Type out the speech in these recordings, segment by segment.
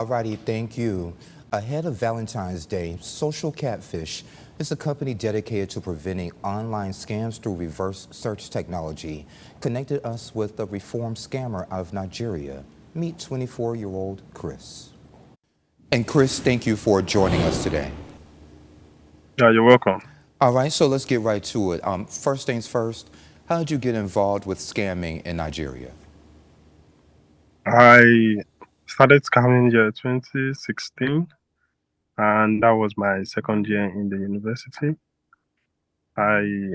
Alrighty, thank you. Ahead of Valentine's Day, Social Catfish is a company dedicated to preventing online scams through reverse search technology. Connected us with a reformed scammer out of Nigeria. Meet 24-year-old Chris. And Chris, thank you for joining us today. Yeah, you're welcome. All right, so let's get right to it. First things first, how did you get involved with scamming in Nigeria? I started scamming year 2016, and that was my second year in the university. I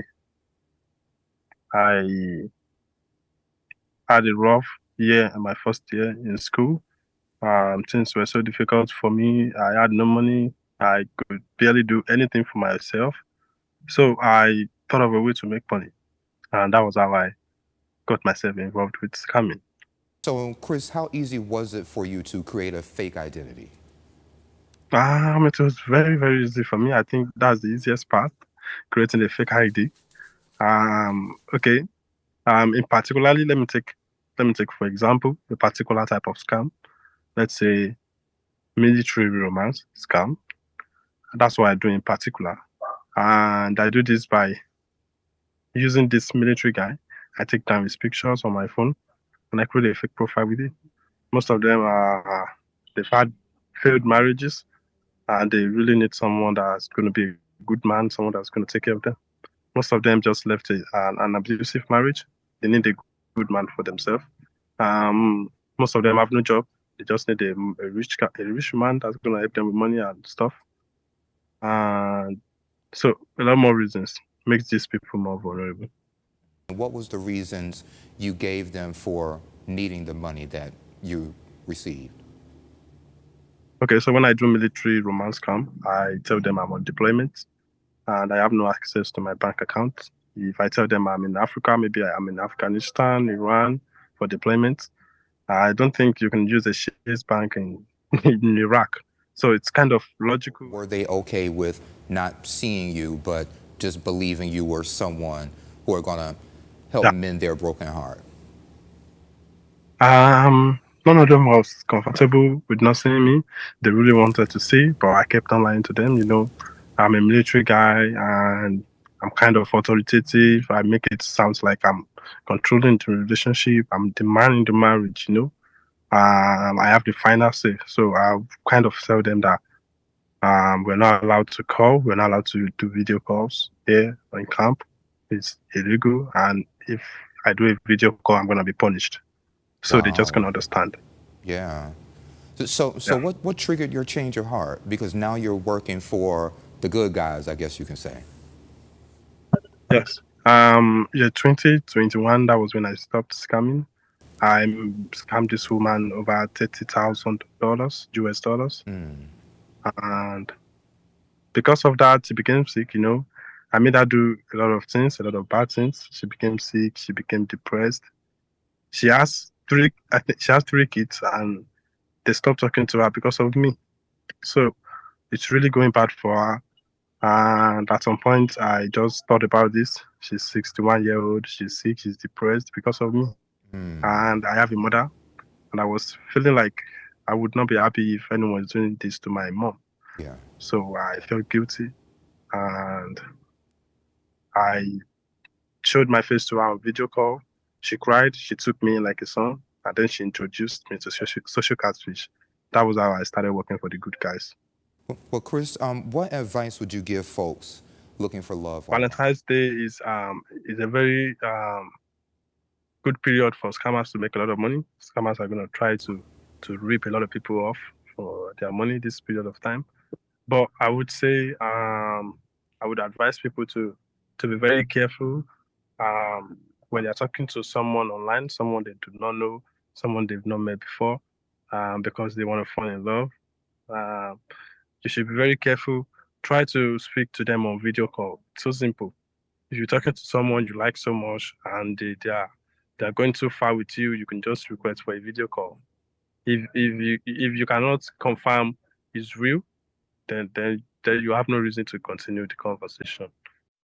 I had a rough year in my first year in school. Things were so difficult for me. I had no money. I could barely do anything for myself. So I thought of a way to make money, and that was how I got myself involved with scamming. So, Chris, how easy was it for you to create a fake identity? It was very, very easy for me. I think that's the easiest part, creating a fake ID. Okay. In particularly, let me take for example a particular type of scam. Let's say military romance scam. That's what I do in particular, and I do this by using this military guy. I take down his pictures on my phone and I create a fake profile with it. Most of them are they've had failed marriages and they really need someone that's going to be a good man, someone that's going to take care of them. Most of them just left an abusive marriage. They need a good man for themselves. Most of them have no job. They just need a rich man that's gonna help them with money and stuff. And so a lot more reasons makes these people more vulnerable. What was the reasons you gave them for needing the money that you received? Okay, so when I do military romance scam, I tell them I'm on deployment and I have no access to my bank account. If I tell them I'm in Africa, maybe I am in Afghanistan, Iran for deployment, I don't think you can use a Chase bank in Iraq. So it's kind of logical. Were they okay with not seeing you, but just believing you were someone who are going to help Yeah. mend their broken heart? None of them was comfortable with not seeing me. They really wanted to see, but I kept on lying to them. I'm a military guy and I'm kind of authoritative. I make it sound like I'm controlling the relationship. I'm demanding the marriage. I have the final say. So I kind of tell them that we're not allowed to call. We're not allowed to do video calls here in camp. It's illegal. And if I do a video call, I'm going to be punished. So they just Wow. can understand. Yeah. So Yeah. what triggered your change of heart? Because now you're working for the good guys, I guess you can say. Yes. Yeah, 2021, that was when I stopped scamming. I scammed this woman over $30,000 US dollars. Mm. And because of that, she became sick. I made her do a lot of things, a lot of bad things. She became sick, she became depressed. I think she has three kids and they stopped talking to her because of me. So it's really going bad for her. And at some point, I just thought about this. She's 61-year-old. She's sick. She's depressed because of me. Mm. And I have a mother. And I was feeling like I would not be happy if anyone was doing this to my mom. Yeah. So I felt guilty. And I showed my face to her on video call. She cried. She took me in like a son. And then she introduced me to social catfish. That was how I started working for the good guys. Well, Chris, what advice would you give folks looking for love online? Valentine's Day is a very good period for scammers to make a lot of money. Scammers are going to try to rip a lot of people off for their money this period of time. But I would say I would advise people to be very careful when they're talking to someone online, someone they do not know, someone they've not met before, because they want to fall in love. Um, you should be very careful. Try to speak to them on video call. It's so simple. If you're talking to someone you like so much and they're going too far with you, you can just request for a video call. If you cannot confirm it's real, then you have no reason to continue the conversation.